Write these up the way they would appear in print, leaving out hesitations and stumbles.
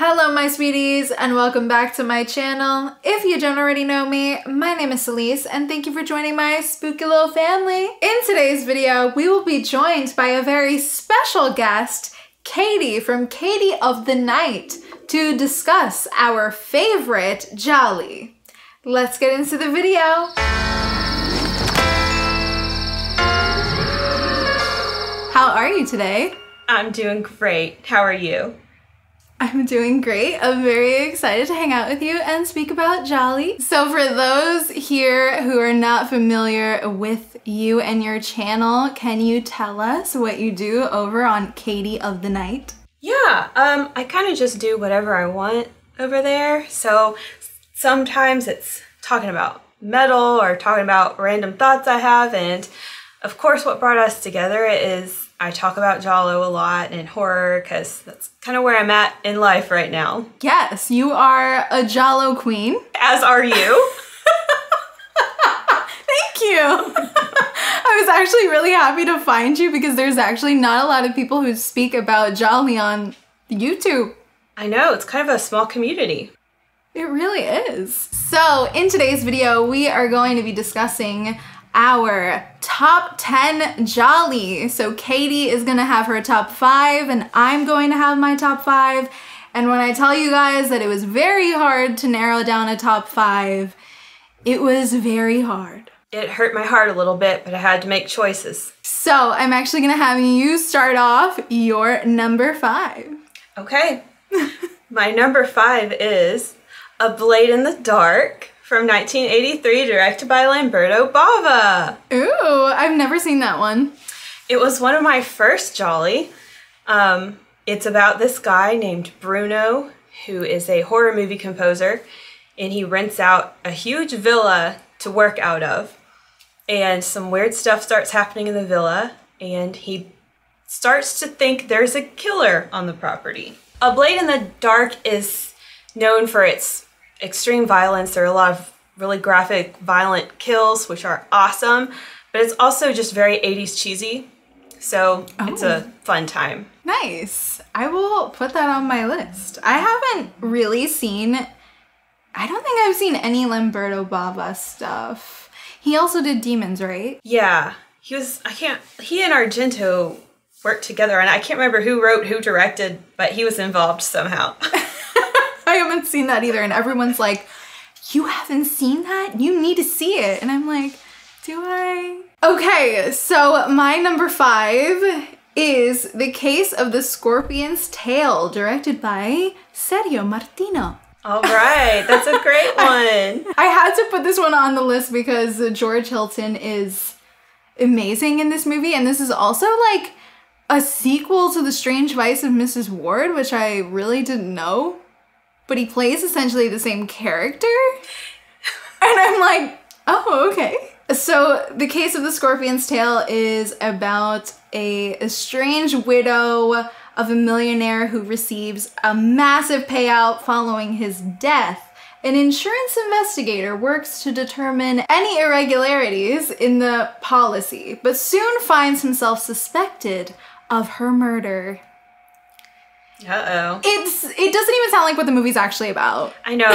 Hello my sweeties and welcome back to my channel. If you don't already know me, my name is Celise and thank you for joining my spooky little family. In today's video, we will be joined by a very special guest, Katie from Katie of the Night, to discuss our favorite Gialli. Let's get into the video. How are you today? I'm doing great. How are you? I'm doing great. I'm very excited to hang out with you and speak about Gialli. So for those here who are not familiar with you and your channel, can you tell us what you do over on Katie of the Night? Yeah, I kind of just do whatever I want over there. So sometimes it's talking about metal or talking about random thoughts I have. And of course, what brought us together is I talk about Jollo a lot and horror because that's kind of where I'm at in life right now. Yes, you are a Jollo queen. As are you. Thank you. I was actually really happy to find you because there's actually not a lot of people who speak about Gialli on YouTube. I know, it's kind of a small community. It really is. So in today's video, we are going to be discussing our top 10 Gialli. So Katie is gonna have her top 5 and I'm going to have my top 5. And when I tell you guys that it was very hard to narrow down a top 5, it was very hard. It hurt my heart a little bit, but I had to make choices. So I'm actually gonna have you start off your number 5. Okay. My number 5 is A Blade in the Dark from 1983, directed by Lamberto Bava. Ooh, I've never seen that one. It was one of my first Gialli. It's about this guy named Bruno, who is a horror movie composer, and he rents out a huge villa to work out of. And some weird stuff starts happening in the villa, and he starts to think there's a killer on the property. A Blade in the Dark is known for its extreme violence. There are a lot of really graphic, violent kills, which are awesome, but it's also just very 80s cheesy. So It's a fun time. Nice. I will put that on my list. I haven't really seen, I don't think I've seen any Lamberto Bava stuff. He also did Demons, right? Yeah. He and Argento worked together, and I can't remember who wrote, who directed, but he was involved somehow. I haven't seen that either, and everyone's like, you haven't seen that? You need to see it. And I'm like, do I? Okay, so my number 5 is The Case of the Scorpion's Tail, directed by Sergio Martino. All right, that's a great one. I had to put this one on the list because George Hilton is amazing in this movie, and this is also like a sequel to The Strange Vice of Mrs. Ward, which I really didn't know. But he plays essentially the same character. And I'm like, oh, okay. So The Case of the Scorpion's Tail is about a estranged widow of a millionaire who receives a massive payout following his death. An insurance investigator works to determine any irregularities in the policy, but soon finds himself suspected of her murder. Uh-oh. It doesn't even sound like what the movie's actually about. I know.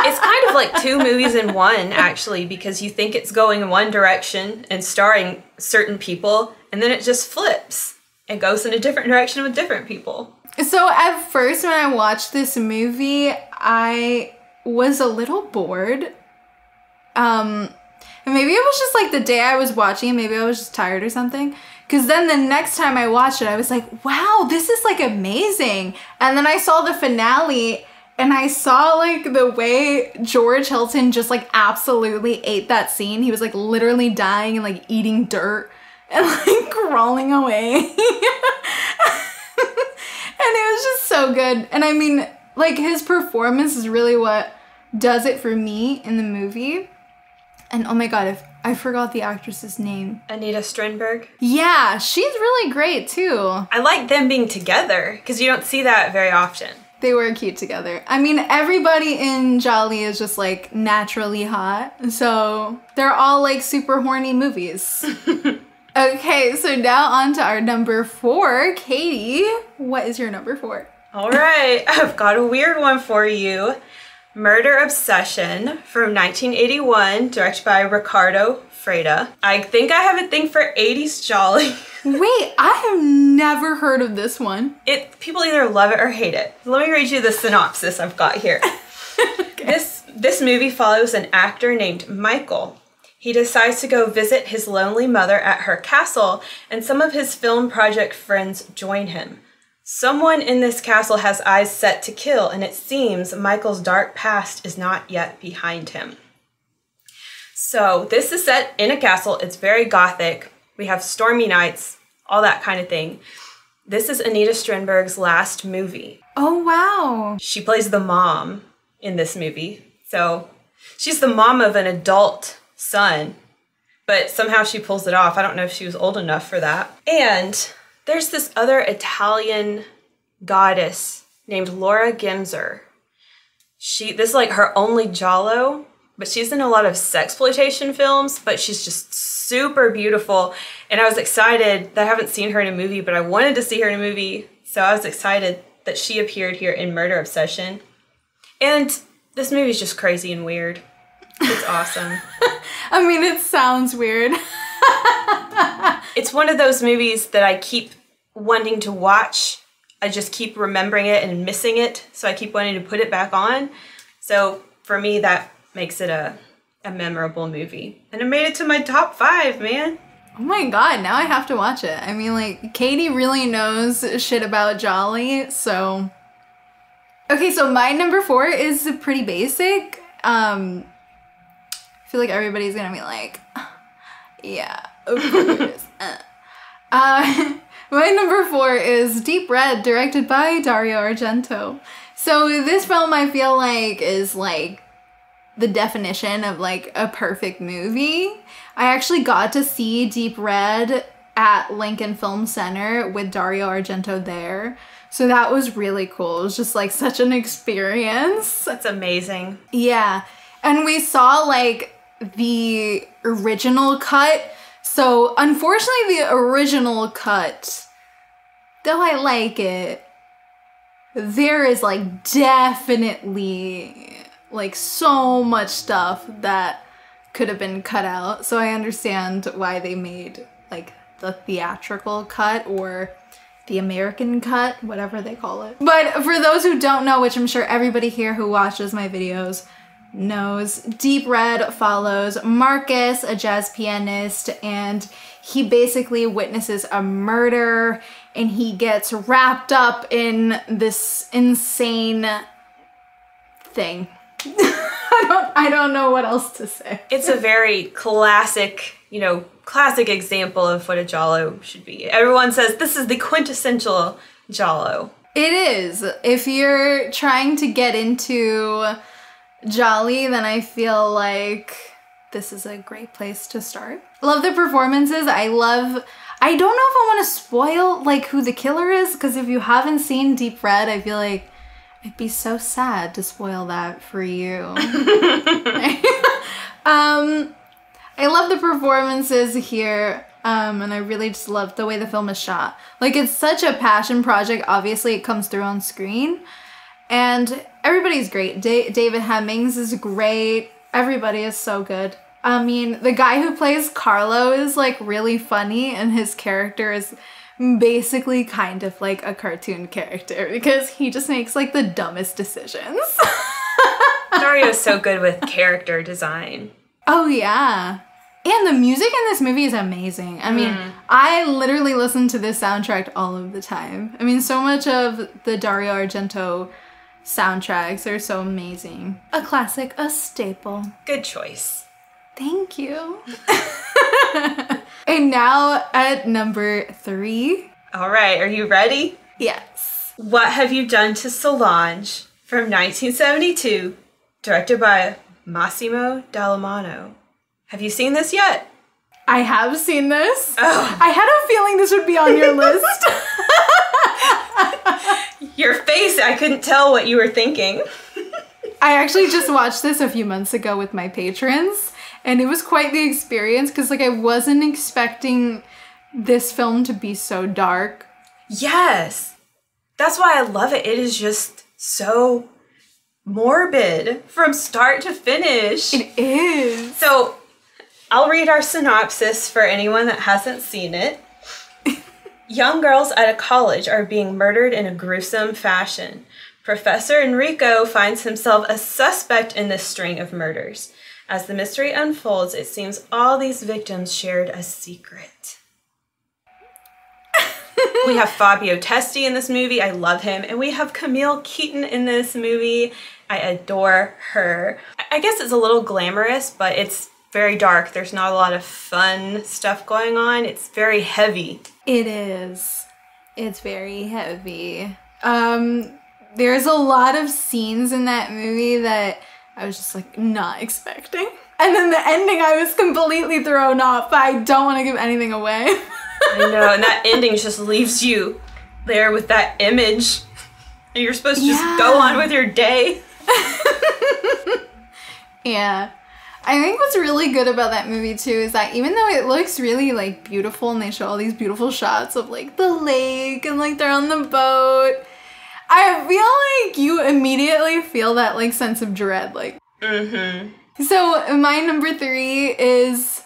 It's kind of like 2 movies in one, actually, because you think it's going in one direction and starring certain people, and then it just flips and goes in a different direction with different people. So at first, when I watched this movie, I was a little bored. And maybe it was just like the day I was watching it, maybe I was just tired or something. Because then the next time I watched it, I was like, wow, this is like amazing. And then I saw the finale and I saw like the way George Hilton just like absolutely ate that scene. He was like literally dying and like eating dirt and like crawling away. And it was just so good. And I mean, like his performance is really what does it for me in the movie. And oh my God, I forgot the actress's name. Anita Strinberg. Yeah, she's really great too. I like them being together because you don't see that very often. They were cute together. I mean, everybody in Gialli is just like naturally hot. So they're all like super horny movies. Okay, so now on to our number 4. Katie, what is your number 4? All right, I've got a weird one for you. Murder Obsession from 1981, directed by Ricardo Freda. I think I have a thing for 80s Jolly. Wait, I have never heard of this one. People either love it or hate it. Let me read you the synopsis I've got here. Okay. This movie follows an actor named Michael. He decides to go visit his lonely mother at her castle, and some of his film project friends join him. Someone in this castle has eyes set to kill, and it seems Michael's dark past is not yet behind him. So this is set in a castle. It's very gothic. We have stormy nights, all that kind of thing. This is Anita Strinberg's last movie. Oh, wow. She plays the mom in this movie. So she's the mom of an adult son, but somehow she pulls it off. I don't know if she was old enough for that. And there's this other Italian goddess named Laura Gemser. This is like her only Giallo, but she's in a lot of sexploitation films, but she's just super beautiful. And I was excited that I haven't seen her in a movie, but I wanted to see her in a movie. So I was excited that she appeared here in Murder Obsession. And this movie is just crazy and weird. It's awesome. I mean, it sounds weird. It's one of those movies that I keep wanting to watch. I just keep remembering it and missing it, so I keep wanting to put it back on. So for me, that makes it a memorable movie. And it made it to my top 5, man. Oh my god, now I have to watch it. I mean, like, Katie really knows shit about Gialli, so... Okay, so my number 4 is pretty basic. I feel like everybody's gonna be like, yeah, of course. My number 4 is Deep Red, directed by Dario Argento. So this film, I feel like, is like the definition of like a perfect movie. I actually got to see Deep Red at Lincoln Film Center with Dario Argento there. So that was really cool. It was just like such an experience. That's amazing. Yeah. And we saw like the original cut. So unfortunately the original cut, though I like it, there is like definitely like so much stuff that could have been cut out. So I understand why they made like the theatrical cut or the American cut, whatever they call it. But for those who don't know, which I'm sure everybody here who watches my videos knows, Deep Red follows Marcus, a jazz pianist, and he basically witnesses a murder and he gets wrapped up in this insane thing. I don't know what else to say. It's a very classic, classic example of what a Giallo should be. Everyone says this is the quintessential Giallo. It is. If you're trying to get into Gialli, then I feel like this is a great place to start. Love the performances. I don't know if I want to spoil like who the killer is, because if you haven't seen Deep Red, I feel like it'd be so sad to spoil that for you. I love the performances here, and I really just love the way the film is shot. Like, it's such a passion project. Obviously, it comes through on screen, and everybody's great. David Hemmings is great. Everybody is so good. I mean, the guy who plays Carlo is like really funny, and his character is basically kind of like a cartoon character because he just makes like the dumbest decisions. Dario's so good with character design. Oh yeah. And the music in this movie is amazing. I mean, I literally listen to this soundtrack all of the time. I mean, so much of the Dario Argento soundtracks are so amazing. A classic, a staple. Good choice. Thank you. And now at number 3. All right, are you ready? Yes. What Have You Done to Solange from 1972, directed by Massimo Dallamano. Have you seen this yet? I have seen this. Oh. I had a feeling this would be on your list. Your face, I couldn't tell what you were thinking. I actually just watched this a few months ago with my patrons, and it was quite the experience because like I wasn't expecting this film to be so dark. Yes. That's why I love it. It is just so morbid from start to finish. It is. So I'll read our synopsis for anyone that hasn't seen it. Young girls at a college are being murdered in a gruesome fashion. Professor Enrico finds himself a suspect in this string of murders. As the mystery unfolds, it seems all these victims shared a secret. We have Fabio Testi in this movie. I love him. And we have Camille Keaton in this movie. I adore her. I guess it's a little glamorous, but it's very dark. There's not a lot of fun stuff going on. It's very heavy. It is. It's very heavy. There's a lot of scenes in that movie that I was just like not expecting. And then the ending I was completely thrown off, but I don't want to give anything away. I know, and that ending just leaves you there with that image. And you're supposed to just go on with your day. Yeah. I think what's really good about that movie too is that even though it looks really like beautiful and they show all these beautiful shots of like the lake and like they're on the boat, I feel like you immediately feel that like sense of dread. Like, So my number 3 is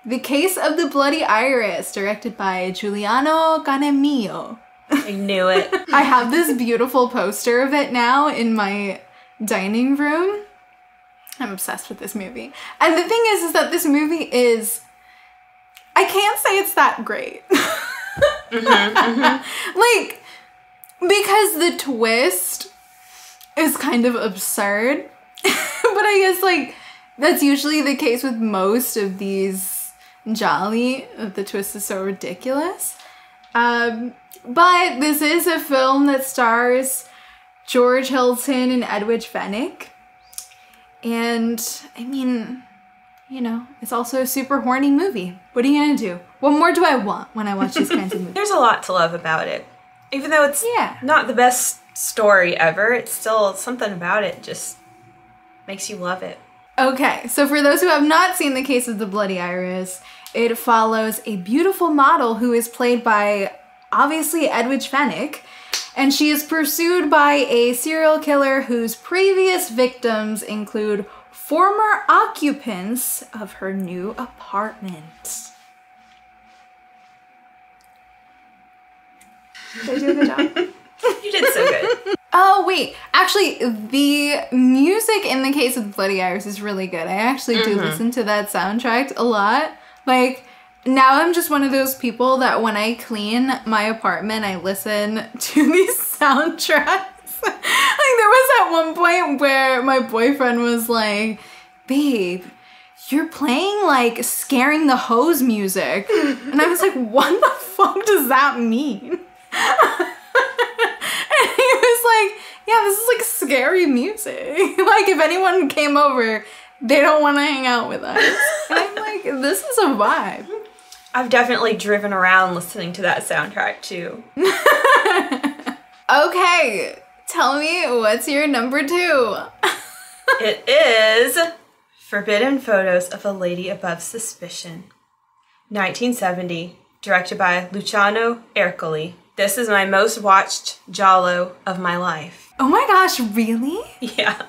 The Case of the Bloody Iris, directed by Giuliano Canemio. I knew it. I have this beautiful poster of it now in my dining room. I'm obsessed with this movie. And the thing is that this movie is, I can't say it's that great. Like, because the twist is kind of absurd. But I guess, like, that's usually the case with most of these Gialli. The twist is so ridiculous. But this is a film that stars George Hilton and Edwidge Fenwick. And, I mean, you know, it's also a super horny movie. What are you gonna do? What more do I want when I watch these kinds of movies? There's a lot to love about it. Even though it's not the best story ever, it's still something about it just makes you love it. Okay, so for those who have not seen The Case of the Bloody Iris, it follows a beautiful model who is played by, obviously, Edwidge Fenwick, and she is pursued by a serial killer whose previous victims include former occupants of her new apartment. Did I do a good job? You did so good. Oh, wait. Actually, the music in The Case of the Bloody Iris is really good. I actually do listen to that soundtrack a lot. Like, now I'm just one of those people that when I clean my apartment, I listen to these soundtracks. Like, there was at one point where my boyfriend was like, babe, you're playing, like, Scaring the Hose music. And I was like, what the fuck does that mean? And he was like, yeah, this is, like, scary music. Like, if anyone came over, they don't want to hang out with us. And I'm like, this is a vibe. I've definitely driven around listening to that soundtrack, too. Okay, tell me, what's your number 2? It is Forbidden Photos of a Lady Above Suspicion, 1970, directed by Luciano Ercoli. This is my most watched Giallo of my life. Oh my gosh, really? Yeah.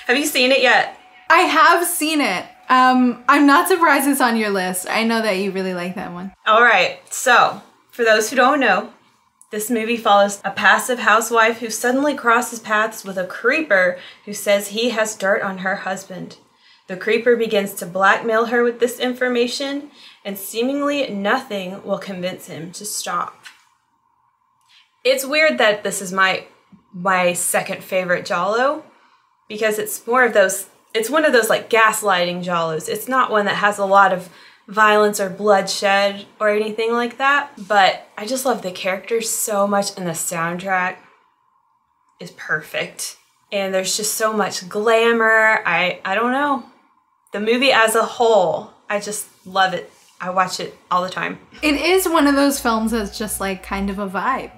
Have you seen it yet? I have seen it. I'm not surprised it's on your list. I know that you really like that one. All right, so for those who don't know, this movie follows a passive housewife who suddenly crosses paths with a creeper who says he has dirt on her husband. The creeper begins to blackmail her with this information, and seemingly nothing will convince him to stop. It's weird that this is my second favorite Giallo, because it's one of those like gaslighting Giallos. It's not one that has a lot of violence or bloodshed or anything like that, but I just love the characters so much, and the soundtrack is perfect. And there's just so much glamour. I don't know. The movie as a whole, I just love it. I watch it all the time. It is one of those films that's just like kind of a vibe.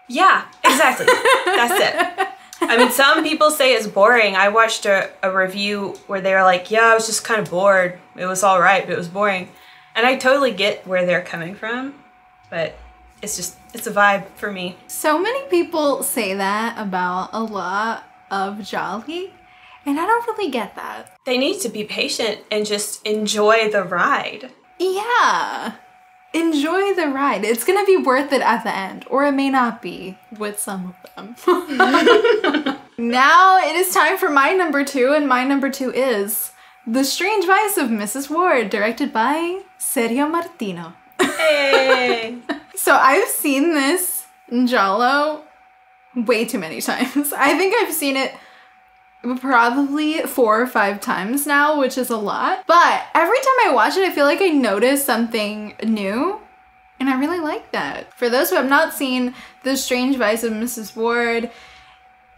Yeah, exactly. That's it. I mean, some people say it's boring. I watched a review where they were like, yeah, I was just kind of bored. It was all right, but it was boring. And I totally get where they're coming from, but it's a vibe for me. So many people say that about a lot of Gialli, and I don't really get that. They need to be patient and just enjoy the ride. Yeah. Enjoy the ride. It's gonna be worth it at the end, or it may not be with some of them. Now it is time for my number 2, and my number 2 is The Strange Vice of Mrs. Ward, directed by Sergio Martino. Hey! So I've seen this Giallo way too many times. I think I've seen it probably 4 or 5 times now, which is a lot. But every time I watch it, I feel like I notice something new, and I really like that. For those who have not seen The Strange Vice of Mrs. Ward,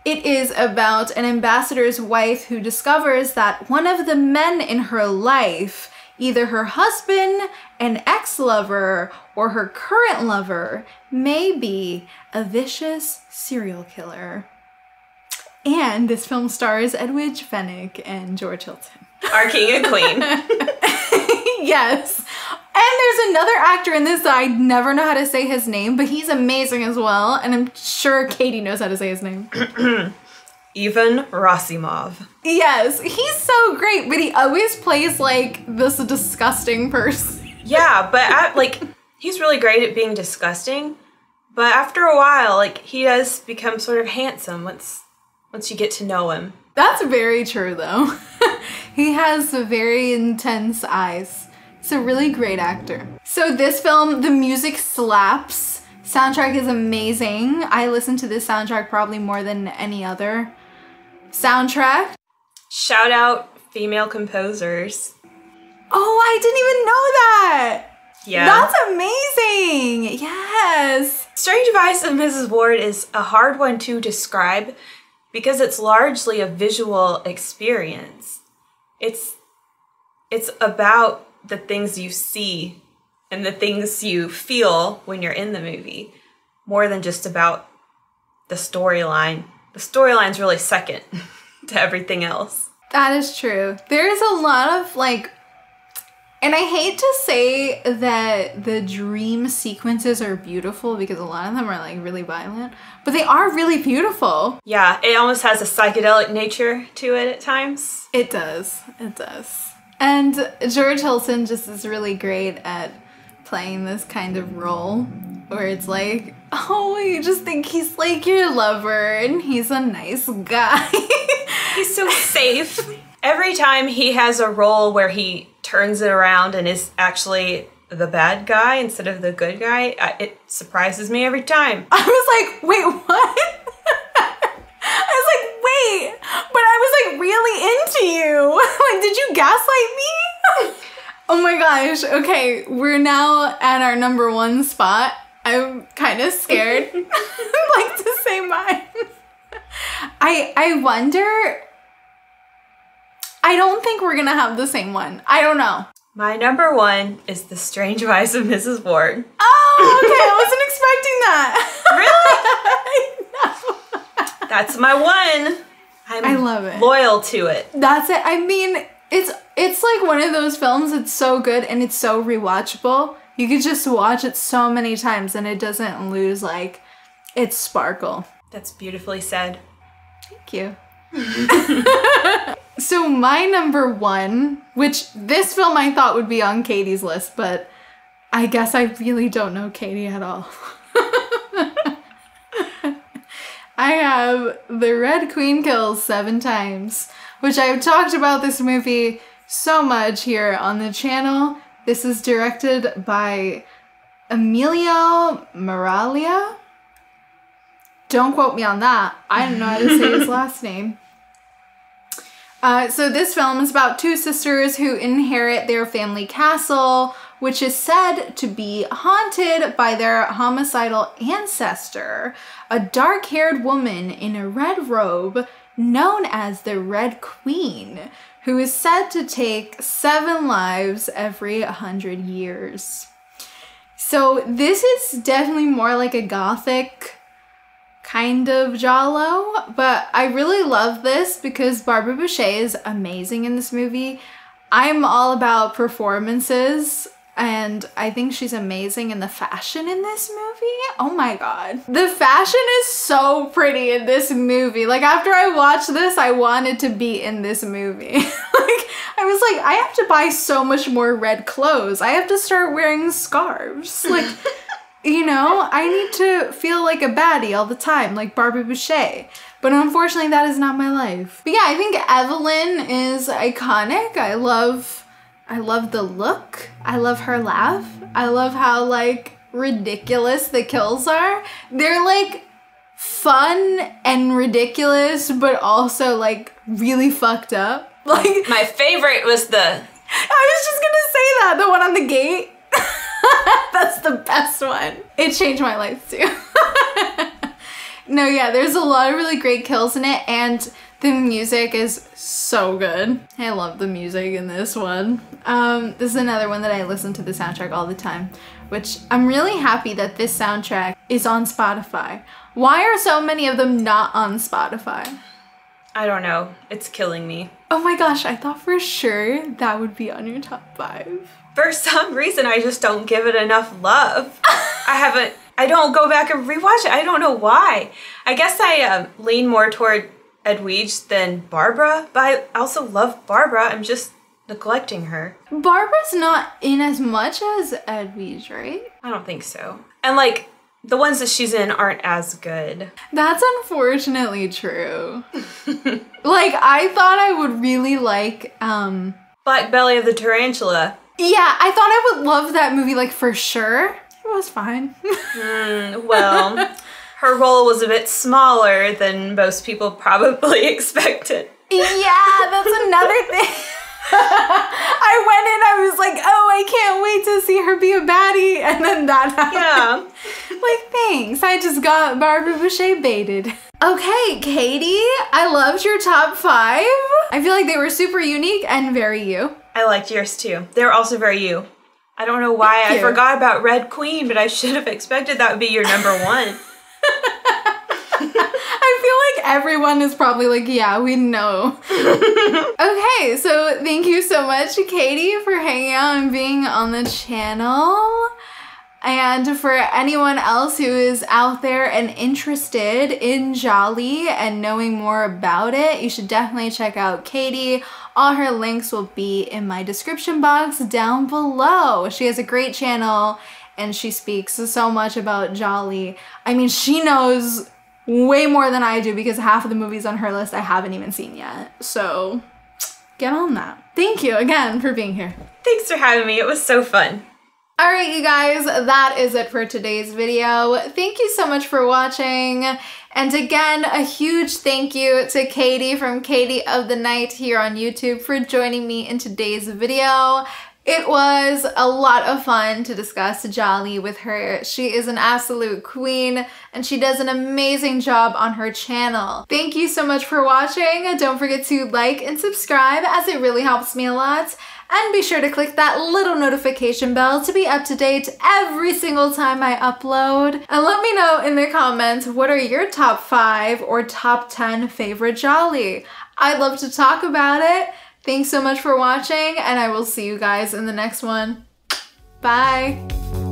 it is about an ambassador's wife who discovers that one of the men in her life, either her husband, an ex-lover, or her current lover, may be a vicious serial killer. And this film stars Edwidge Fenwick and George Hilton. Our king and queen. Yes. And there's another actor in this that I never know how to say his name, but he's amazing as well. And I'm sure Katie knows how to say his name. Ivan Rasimov. Yes, he's so great, but he always plays like this disgusting person. Yeah, but he's really great at being disgusting. But after a while, he does become sort of handsome once you get to know him. That's very true, though. He has very intense eyes. He's a really great actor. So this film, the music slaps. Soundtrack is amazing. I listen to this soundtrack probably more than any other soundtrack. Shout out female composers. Oh, I didn't even know that. Yeah. That's amazing. Yes. Strange Vice of Mrs. Ward is a hard one to describe because it's largely a visual experience. It's about the things you see and the things you feel when you're in the movie, more than just about the storyline. The storyline's really second to everything else. That is true. There's a lot of and I hate to say that the dream sequences are beautiful because a lot of them are really violent, but they are really beautiful. Yeah, it almost has a psychedelic nature to it at times. It does. It does. And George Hilton just is really great at playing this kind of role where it's oh, you just think he's your lover and he's a nice guy. He's so safe. Every time he has a role where he turns it around and is actually the bad guy instead of the good guy, it surprises me every time. I was wait, what? I was wait, but I was really into you. Did you gaslight me? Oh my gosh. Okay, we're now at our number 1 spot. I'm kind of scared. I'd like to say mine. I wonder. I don't think we're gonna have the same one. I don't know. My number 1 is The Strange Vice of Mrs. Ward. Oh, okay. I wasn't expecting that. No. That's my one. I love it. Loyal to it. That's it. I mean, it's one of those films. It's so good and it's so rewatchable. You could just watch it so many times and it doesn't lose its sparkle. That's beautifully said. Thank you. So my number 1, which this film I thought would be on Katie's list, but I guess I really don't know Katie at all. I have The Red Queen Kills 7 Times, which I've talked about this movie so much here on the channel. This is directed by Emilio Miraglia. Don't quote me on that. I don't know how to say his last name. So this film is about 2 sisters who inherit their family castle, which is said to be haunted by their homicidal ancestor, a dark-haired woman in a red robe known as the Red Queen, who is said to take 7 lives every 100 years. So this is definitely more like a gothic kind of Giallo, but I really love this because Barbara Boucher is amazing in this movie. I'm all about performances, And I think she's amazing in the fashion in this movie. Oh my god. The fashion is so pretty in this movie. Like after I watched this, I wanted to be in this movie. Like I was like, I have to buy so much more red clothes. I have to start wearing scarves. Like, you know, I need to feel like a baddie all the time, like Barbara Boucher. But unfortunately, that is not my life. But yeah, I think Evelyn is iconic. I love the look. I love her laugh. I love how like ridiculous the kills are. They're like fun and ridiculous, but also like really fucked up. Like my favorite was I was just gonna say that, the one on the gate. That's the best one. It changed my life too. No, yeah, there's a lot of really great kills in it, and the music is so good. I love the music in this one. This is another one that I listen to the soundtrack all the time, which I'm really happy that this soundtrack is on Spotify. Why are so many of them not on Spotify? I don't know. It's killing me. Oh my gosh, I thought for sure that would be on your top 5. For some reason, I just don't give it enough love. I don't go back and rewatch it. I don't know why. I guess I lean more toward Edwige than Barbara, but I also love Barbara. I'm just neglecting her. Barbara's not in as much as Edwige, right? I don't think so. And like, the ones that she's in aren't as good. That's unfortunately true. Like, I thought I would really like, Black Belly of the Tarantula. Yeah, I thought I would love that movie, like, for sure. It was fine. Well, her role was a bit smaller than most people probably expected. Yeah, that's another thing. I went in, I was like, oh, I can't wait to see her be a baddie, and then that happened. Yeah. Like, thanks, I just got Barbara Boucher baited. Okay, Katie, I loved your top 5. I feel like they were super unique and very you. I liked yours too. They were also very you. I don't know why I forgot about Red Queen, but I should have expected that would be your number 1. I feel like everyone is probably like, yeah, we know. Okay, so thank you so much, Katie, for hanging out and being on the channel. And for anyone else who is out there and interested in Gialli and knowing more about it, you should definitely check out Katie. All her links will be in my description box down below. She has a great channel and she speaks so much about Gialli. I mean, she knows way more than I do because half of the movies on her list I haven't even seen yet. So get on that. Thank you again for being here. Thanks for having me. It was so fun. All right, you guys, that is it for today's video. Thank you so much for watching. And again, a huge thank you to Katie from Katie of the Night here on YouTube for joining me in today's video. It was a lot of fun to discuss Gialli with her. She is an absolute queen and she does an amazing job on her channel. Thank you so much for watching. Don't forget to like and subscribe as it really helps me a lot. And be sure to click that little notification bell to be up to date every single time I upload. And let me know in the comments, what are your top 5 or top 10 favorite Gialli? I'd love to talk about it. Thanks so much for watching, and I will see you guys in the next one. Bye!